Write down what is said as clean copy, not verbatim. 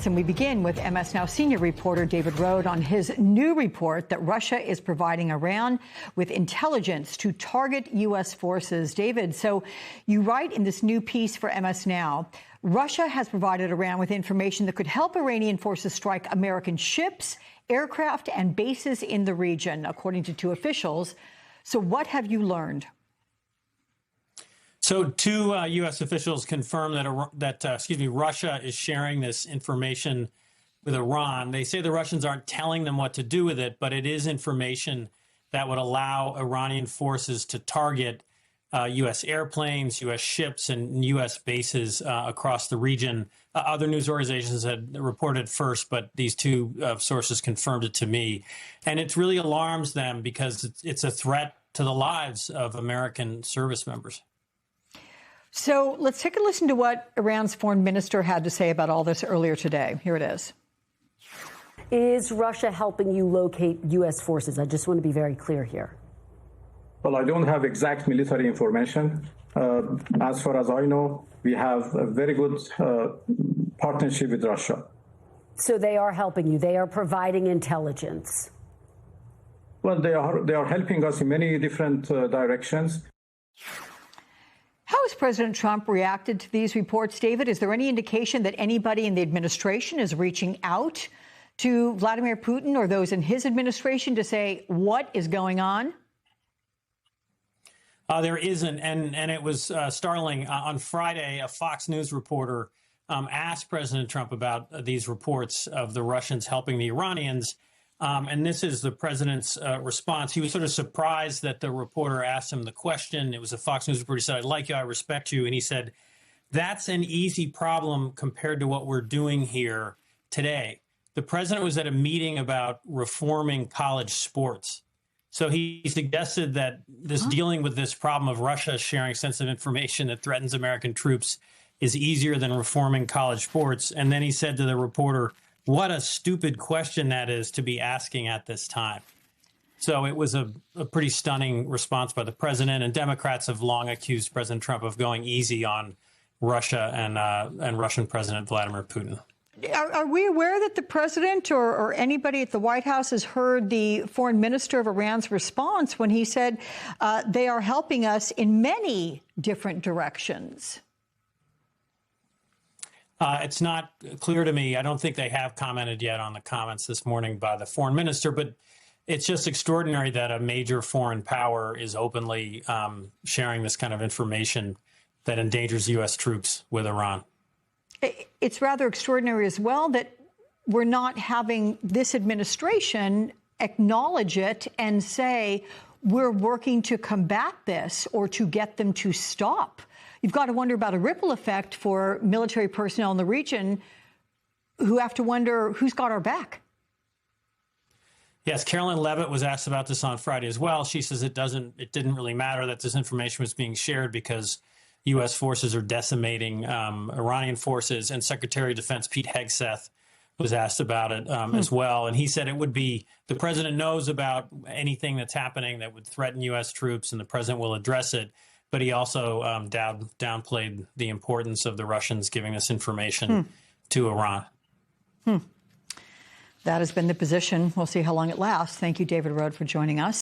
And we begin with MS Now senior reporter David Rohde on his new report that Russia is providing Iran with intelligence to target U.S. forces. David, so you write in this new piece for MS Now, Russia has provided Iran with information that could help Iranian forces strike American ships, aircraft, and bases in the region, according to two officials. So what have you learned? So two U.S. officials confirmed that Russia is sharing this information with Iran. They say the Russians aren't telling them what to do with it, but it is information that would allow Iranian forces to target U.S. airplanes, U.S. ships, and U.S. bases across the region. Other news organizations had reported first, but these two sources confirmed it to me. And it really alarms them because it's a threat to the lives of American service members. So let's take a listen to what Iran's foreign minister had to say about all this earlier today. Here it is. Is Russia helping you locate U.S. forces? I just want to be very clear here. Well, I don't have exact military information. As far as I know, we have a very good partnership with Russia. So they are helping you. They are providing intelligence. Well, they are helping us in many different directions. How has President Trump reacted to these reports, David? Is there any indication that anybody in the administration is reaching out to Vladimir Putin or those in his administration to say what is going on? There isn't, and it was startling. On Friday, a Fox News reporter asked President Trump about these reports of the Russians helping the Iranians. And this is the president's response. He was sort of surprised that the reporter asked him the question. It was a Fox News reporter. He said, "I like you. I respect you." And he said, "That's an easy problem compared to what we're doing here today." The president was at a meeting about reforming college sports. So he suggested that dealing with this problem of Russia sharing sensitive information that threatens American troops is easier than reforming college sports. And then he said to the reporter, "What a stupid question that is to be asking at this time." So it was a pretty stunning response by the president, and Democrats have long accused President Trump of going easy on Russia and Russian President Vladimir Putin. Are we aware that the president or anybody at the White House has heard the foreign minister of Iran's response when he said they are helping us in many different directions? It's not clear to me. I don't think they have commented yet on the comments this morning by the foreign minister, but it's just extraordinary that a major foreign power is openly sharing this kind of information that endangers U.S. troops with Iran. It's rather extraordinary as well that we're not having this administration acknowledge it and say we're working to combat this or to get them to stop. You've got to wonder about a ripple effect for military personnel in the region who have to wonder who's got our back. Yes, Carolyn Levitt was asked about this on Friday as well. She says it didn't really matter that this information was being shared because U.S. forces are decimating Iranian forces. And Secretary of Defense Pete Hegseth was asked about it as well. And he said it would be the president knows about anything that's happening that would threaten U.S. troops, and the president will address it. But he also downplayed the importance of the Russians giving this information to Iran. That has been the position. We'll see how long it lasts. Thank you, David Rohde, for joining us.